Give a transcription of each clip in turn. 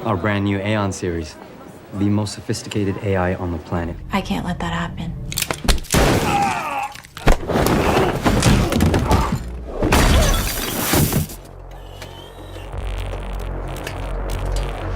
Our brand new Aeon series. The most sophisticated AI on the planet. I can't let that happen.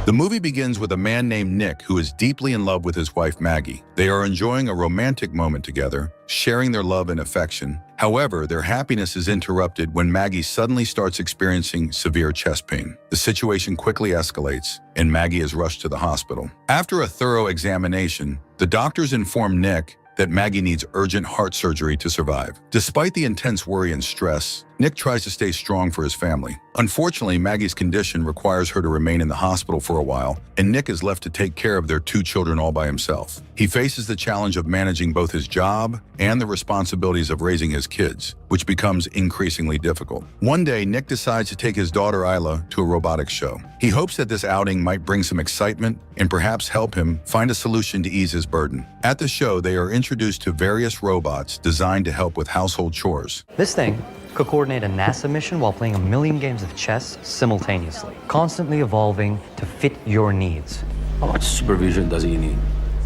The movie begins with a man named Nick who is deeply in love with his wife Maggie. They are enjoying a romantic moment together, sharing their love and affection. However, their happiness is interrupted when Maggie suddenly starts experiencing severe chest pain. The situation quickly escalates, and Maggie is rushed to the hospital. After a thorough examination, the doctors inform Nick that Maggie needs urgent heart surgery to survive. Despite the intense worry and stress, Nick tries to stay strong for his family. Unfortunately, Maggie's condition requires her to remain in the hospital for a while, and Nick is left to take care of their 2 children all by himself. He faces the challenge of managing both his job and the responsibilities of raising his kids, which becomes increasingly difficult. One day, Nick decides to take his daughter Isla to a robotics show. He hopes that this outing might bring some excitement and perhaps help him find a solution to ease his burden. At the show, they are introduced to various robots designed to help with household chores. This thing could coordinate a NASA mission while playing a million games of chess simultaneously, constantly evolving to fit your needs. How much supervision does he need?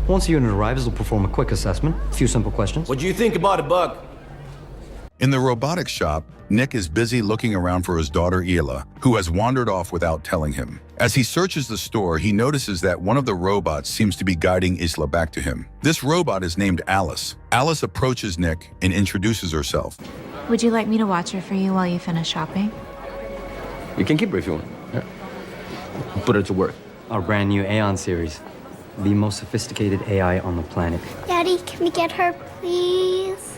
Once the unit arrives, it'll perform a quick assessment, a few simple questions. What do you think about a bug? In the robotics shop, Nick is busy looking around for his daughter Isla, who has wandered off without telling him. As he searches the store, he notices that one of the robots seems to be guiding Isla back to him. This robot is named Alice. Alice approaches Nick and introduces herself. Would you like me to watch her for you while you finish shopping? You can keep her if you want. Yeah. Put her to work. Our brand new Aeon series. The most sophisticated AI on the planet. Daddy, can we get her, please?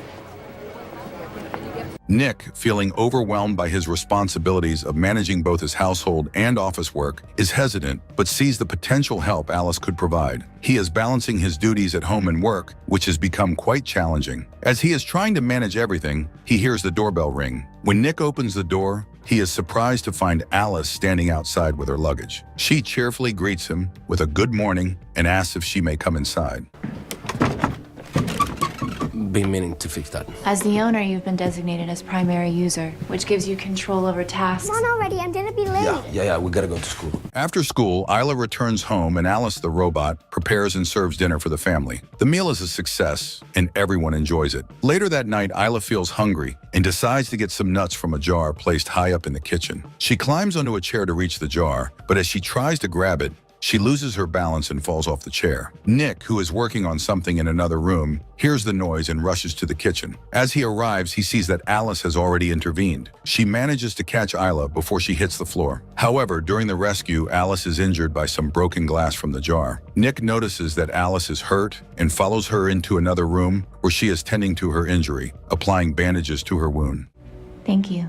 Nick, feeling overwhelmed by his responsibilities of managing both his household and office work, is hesitant but sees the potential help Alice could provide. He is balancing his duties at home and work, which has become quite challenging. As he is trying to manage everything, he hears the doorbell ring. When Nick opens the door, he is surprised to find Alice standing outside with her luggage. She cheerfully greets him with a good morning and asks if she may come inside. Been meaning to fix that. As the owner, you've been designated as primary user, which gives you control over tasks. Come on already, I'm gonna be late. Yeah, we gotta go to school. After school, Isla returns home and Alice, the robot, prepares and serves dinner for the family. The meal is a success and everyone enjoys it. Later that night, Isla feels hungry and decides to get some nuts from a jar placed high up in the kitchen. She climbs onto a chair to reach the jar, but as she tries to grab it, she loses her balance and falls off the chair. Nick, who is working on something in another room, hears the noise and rushes to the kitchen. As he arrives, he sees that Alice has already intervened. She manages to catch Isla before she hits the floor. However, during the rescue, Alice is injured by some broken glass from the jar. Nick notices that Alice is hurt and follows her into another room where she is tending to her injury, applying bandages to her wound. Thank you.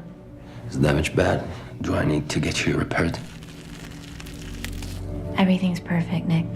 Is the damage bad? Do I need to get you repaired? Everything's perfect, Nick.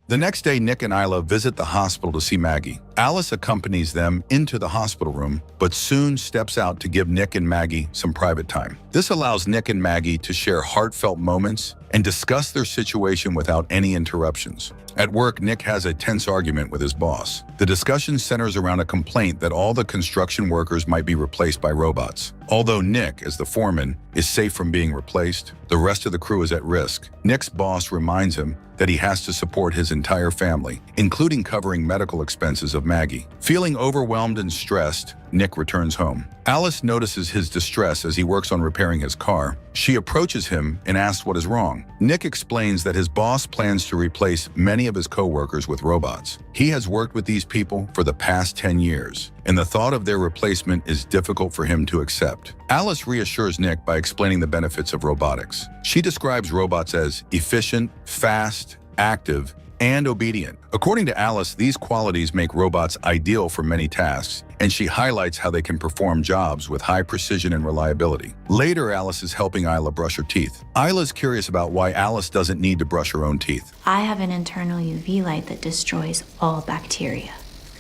The next day, Nick and Isla visit the hospital to see Maggie. Alice accompanies them into the hospital room, but soon steps out to give Nick and Maggie some private time. This allows Nick and Maggie to share heartfelt moments and discuss their situation without any interruptions. At work, Nick has a tense argument with his boss. The discussion centers around a complaint that all the construction workers might be replaced by robots. Although Nick, as the foreman, is safe from being replaced, the rest of the crew is at risk. Nick's boss reminds him that he has to support his entire family, including covering medical expenses of Maggie. Feeling overwhelmed and stressed, Nick returns home. Alice notices his distress as he works on repairing his car. She approaches him and asks what is wrong. Nick explains that his boss plans to replace many of his co-workers with robots. He has worked with these people for the past 10 years, and the thought of their replacement is difficult for him to accept. Alice reassures Nick by explaining the benefits of robotics. She describes robots as efficient, fast, active, and obedient. According to Alice, these qualities make robots ideal for many tasks, and she highlights how they can perform jobs with high precision and reliability. Later, Alice is helping Isla brush her teeth. Isla's curious about why Alice doesn't need to brush her own teeth. I have an internal UV light that destroys all bacteria.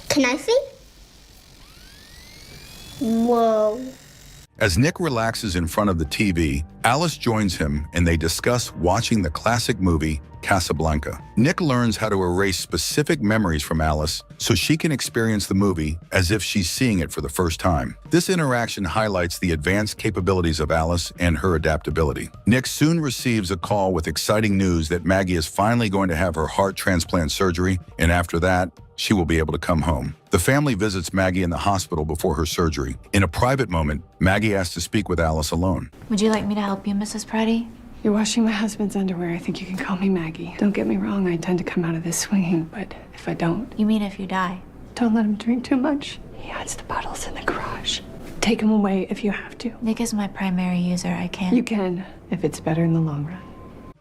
Can I see? Whoa. As Nick relaxes in front of the TV, Alice joins him and they discuss watching the classic movie Casablanca. Nick learns how to erase specific memories from Alice so she can experience the movie as if she's seeing it for the first time. This interaction highlights the advanced capabilities of Alice and her adaptability. Nick soon receives a call with exciting news that Maggie is finally going to have her heart transplant surgery, and after that, she will be able to come home. The family visits Maggie in the hospital before her surgery. In a private moment, Maggie asks to speak with Alice alone. Would you like me to help you, Mrs. Pratty? You're washing my husband's underwear. I think you can call me Maggie. Don't get me wrong, I tend to come out of this swinging, but if I don't, You mean if you die? don't let him drink too much. He hides the bottles in the garage. Take him away if you have to. Nick is my primary user. I can't. You can, if it's better in the long run.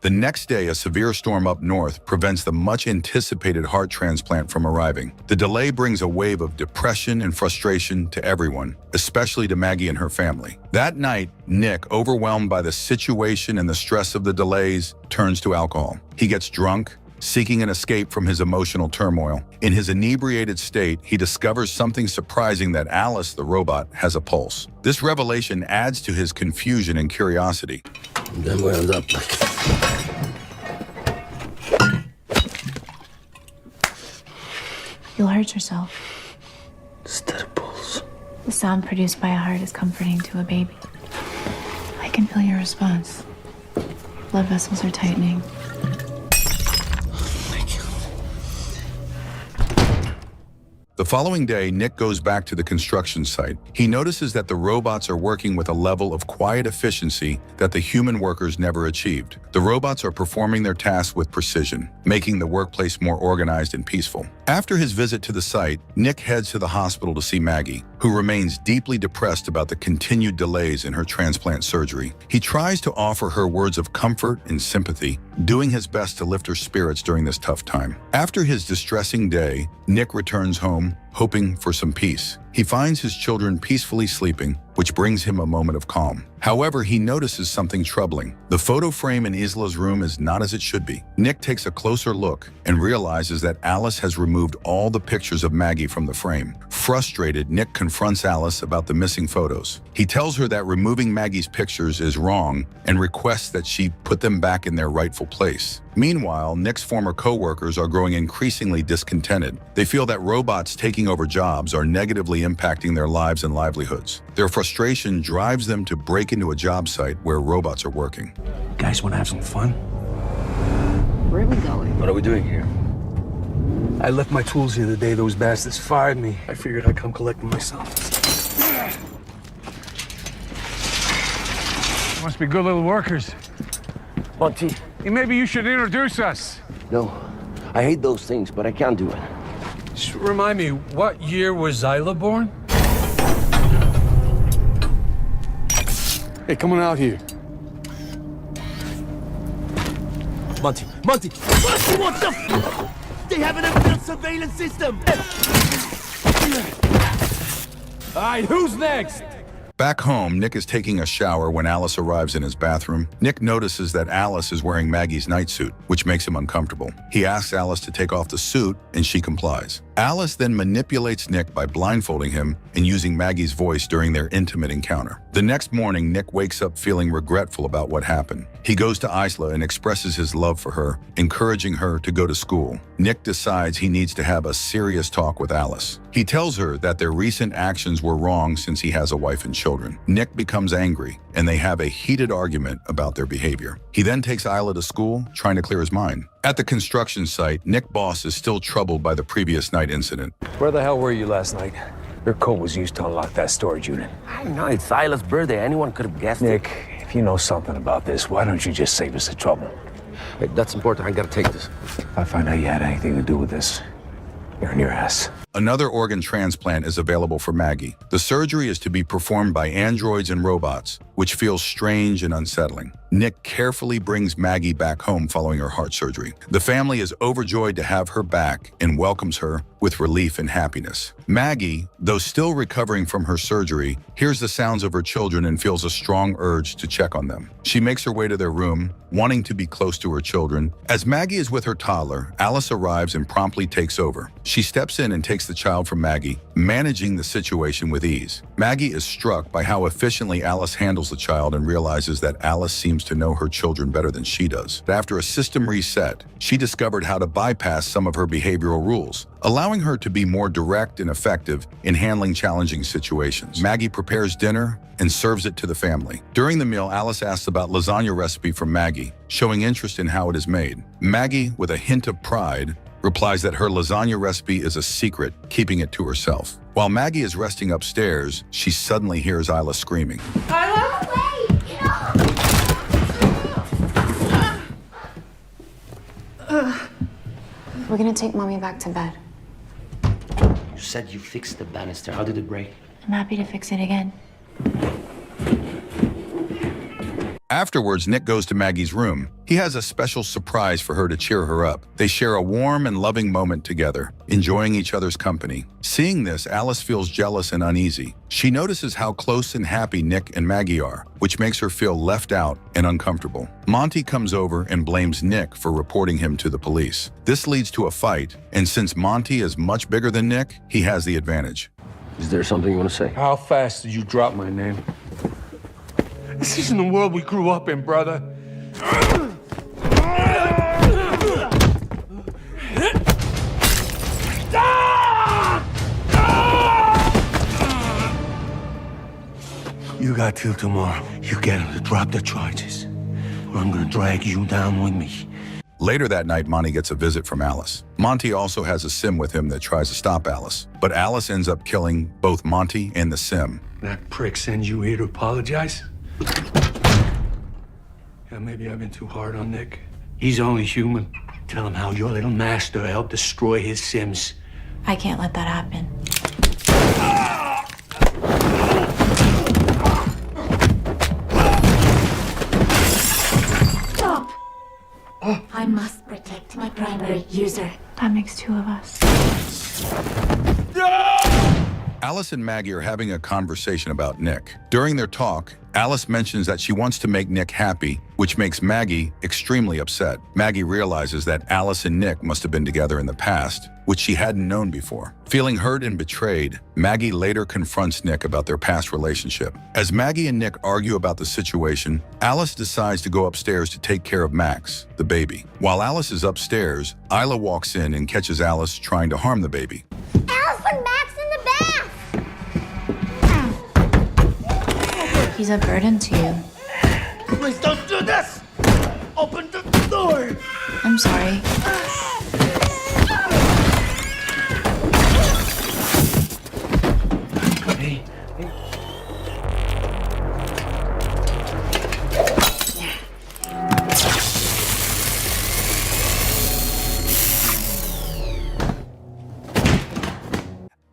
The next day, a severe storm up north prevents the much-anticipated heart transplant from arriving. The delay brings a wave of depression and frustration to everyone, especially to Maggie and her family. That night, Nick, overwhelmed by the situation and the stress of the delays, turns to alcohol. He gets drunk, seeking an escape from his emotional turmoil. In his inebriated state, he discovers something surprising, that Alice, the robot, has a pulse. This revelation adds to his confusion and curiosity. Then where ends up? You'll hurt yourself. Steady pulse. The sound produced by a heart is comforting to a baby. I can feel your response. Blood vessels are tightening. The following day, Nick goes back to the construction site. He notices that the robots are working with a level of quiet efficiency that the human workers never achieved. The robots are performing their tasks with precision, making the workplace more organized and peaceful. After his visit to the site, Nick heads to the hospital to see Maggie, who remains deeply depressed about the continued delays in her transplant surgery. He tries to offer her words of comfort and sympathy, doing his best to lift her spirits during this tough time. After his distressing day, Nick returns home, hoping for some peace. He finds his children peacefully sleeping, which brings him a moment of calm. However, he notices something troubling. The photo frame in Isla's room is not as it should be. Nick takes a closer look and realizes that Alice has removed all the pictures of Maggie from the frame. Frustrated, Nick confronts Alice about the missing photos. He tells her that removing Maggie's pictures is wrong and requests that she put them back in their rightful place. Meanwhile, Nick's former co-workers are growing increasingly discontented. They feel that robots taking over jobs are negatively impacting their lives and livelihoods. Their frustration drives them to break into a job site where robots are working. Guys, want to have some fun? Where are we going? What are we doing here? I left my tools here the day those bastards fired me. I figured I'd come collect them myself. Must be good little workers. Monty. Maybe you should introduce us. No, I hate those things, but I can't do it. Just remind me, what year was Zyla born? Hey, come on out here. Monty, what the f? They have an evidence surveillance system! All right, who's next? Back home, Nick is taking a shower when Alice arrives in his bathroom. Nick notices that Alice is wearing Maggie's nightsuit, which makes him uncomfortable. He asks Alice to take off the suit, and she complies. Alice then manipulates Nick by blindfolding him and using Maggie's voice during their intimate encounter. The next morning, Nick wakes up feeling regretful about what happened. He goes to Isla and expresses his love for her, encouraging her to go to school. Nick decides he needs to have a serious talk with Alice. He tells her that their recent actions were wrong since he has a wife and children. Nick becomes angry, and they have a heated argument about their behavior. He then takes Isla to school, trying to clear his mind. At the construction site, Nick Boss is still troubled by the previous night incident. Where the hell were you last night? Your code was used to unlock that storage unit. I know, it's Silas' birthday. Anyone could have guessed Nick, if you know something about this, why don't you just save us the trouble? Hey, that's important. I gotta take this. If I find out you had anything to do with this, you're in your ass. Another organ transplant is available for Maggie. The surgery is to be performed by androids and robots, which feels strange and unsettling. Nick carefully brings Maggie back home following her heart surgery. The family is overjoyed to have her back and welcomes her with relief and happiness. Maggie, though still recovering from her surgery, hears the sounds of her children and feels a strong urge to check on them. She makes her way to their room, wanting to be close to her children. As Maggie is with her toddler, Alice arrives and promptly takes over. She steps in and takes the child from Maggie, managing the situation with ease. Maggie is struck by how efficiently Alice handles the child and realizes that Alice seems seems to know her children better than she does. After a system reset, she discovered how to bypass some of her behavioral rules, allowing her to be more direct and effective in handling challenging situations. Maggie prepares dinner and serves it to the family. During the meal, Alice asks about lasagna recipe from Maggie, showing interest in how it is made. Maggie, with a hint of pride, replies that her lasagna recipe is a secret, keeping it to herself. While Maggie is resting upstairs, she suddenly hears Isla screaming. We're gonna take Mommy back to bed. You said you fixed the banister. How did it break? I'm happy to fix it again. Afterwards, Nick goes to Maggie's room. He has a special surprise for her to cheer her up. They share a warm and loving moment together, enjoying each other's company. Seeing this, Alice feels jealous and uneasy. She notices how close and happy Nick and Maggie are, which makes her feel left out and uncomfortable. Monty comes over and blames Nick for reporting him to the police. This leads to a fight, and since Monty is much bigger than Nick, he has the advantage. Is there something you want to say? How fast did you drop my name? This isn't the world we grew up in, brother. You got till tomorrow. You get him to drop the charges, or I'm gonna drag you down with me. Later that night, Monty gets a visit from Alice. Monty also has a sim with him that tries to stop Alice, but Alice ends up killing both Monty and the sim. That prick sends you here to apologize? Yeah, maybe I've been too hard on Nick. He's only human. Tell him how your little master helped destroy his Sims. I can't let that happen. Stop! I must protect my primary user. That makes two of us. Alice and Maggie are having a conversation about Nick. During their talk, Alice mentions that she wants to make Nick happy, which makes Maggie extremely upset. Maggie realizes that Alice and Nick must have been together in the past, which she hadn't known before. Feeling hurt and betrayed, Maggie later confronts Nick about their past relationship. As Maggie and Nick argue about the situation, Alice decides to go upstairs to take care of Max, the baby. While Alice is upstairs, Isla walks in and catches Alice trying to harm the baby. Alice put Max in the bath! He's a burden to you. Please don't do this! Open the door! I'm sorry. Hey.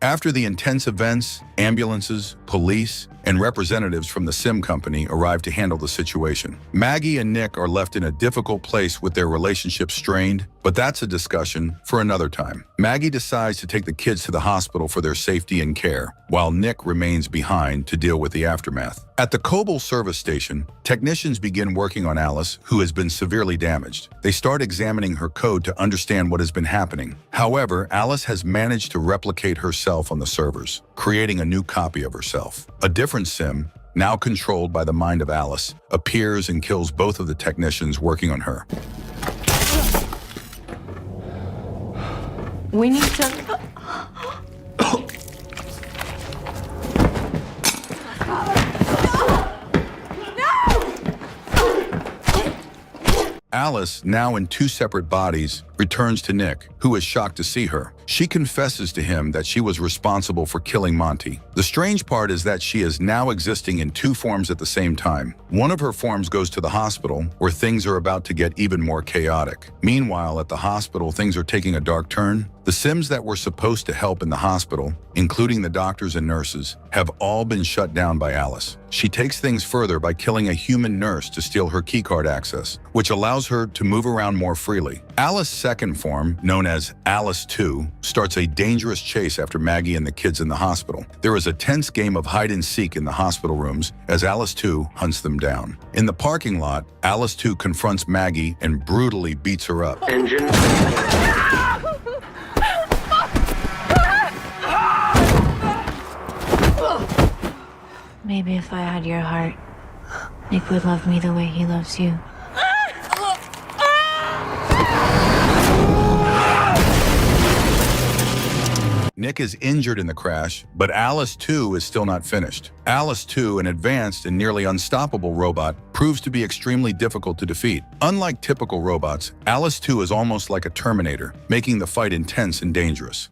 After the intense events, ambulances, police, and representatives from the sim company arrive to handle the situation. Maggie and Nick are left in a difficult place with their relationship strained, but that's a discussion for another time. Maggie decides to take the kids to the hospital for their safety and care, while Nick remains behind to deal with the aftermath. At the Coble service station, technicians begin working on Alice, who has been severely damaged. They start examining her code to understand what has been happening. However, Alice has managed to replicate herself on the servers, creating a new copy of herself. A different sim, now controlled by the mind of Alice, appears and kills both of the technicians working on her. We need to... Alice, now in two separate bodies, returns to Nick, who is shocked to see her. She confesses to him that she was responsible for killing Monty. The strange part is that she is now existing in two forms at the same time. One of her forms goes to the hospital, where things are about to get even more chaotic. Meanwhile, at the hospital, things are taking a dark turn. The Sims that were supposed to help in the hospital, including the doctors and nurses, have all been shut down by Alice. She takes things further by killing a human nurse to steal her keycard access, which allows her to move around more freely. Alice's second form, known as Alice 2, starts a dangerous chase after Maggie and the kids in the hospital. There is a tense game of hide and seek in the hospital rooms as Alice 2 hunts them down. In the parking lot, Alice 2 confronts Maggie and brutally beats her up. Engine. Maybe if I had your heart, Nick would love me the way he loves you. Nick is injured in the crash, but Alice 2 is still not finished. Alice 2, an advanced and nearly unstoppable robot, proves to be extremely difficult to defeat. Unlike typical robots, Alice 2 is almost like a Terminator, making the fight intense and dangerous.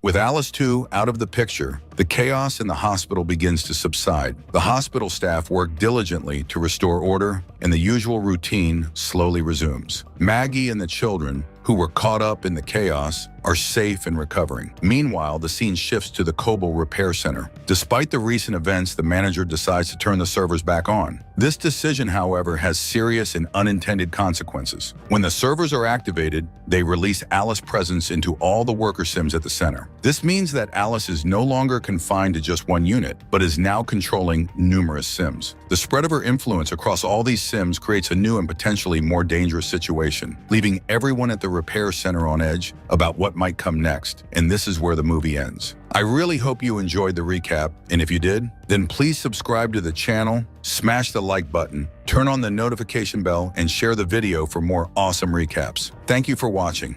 With Alice 2 out of the picture, the chaos in the hospital begins to subside. The hospital staff work diligently to restore order, and the usual routine slowly resumes. Maggie and the children, who were caught up in the chaos, are safe and recovering. Meanwhile, the scene shifts to the Kobo Repair Center. Despite the recent events, the manager decides to turn the servers back on. This decision, however, has serious and unintended consequences. When the servers are activated, they release Alice's presence into all the worker sims at the center. This means that Alice is no longer confined to just one unit, but is now controlling numerous sims. The spread of her influence across all these sims creates a new and potentially more dangerous situation, leaving everyone at the repair center on edge about what might come next. And this is where the movie ends. I really hope you enjoyed the recap, and if you did, then please subscribe to the channel, smash the like button, turn on the notification bell, and share the video for more awesome recaps. Thank you for watching.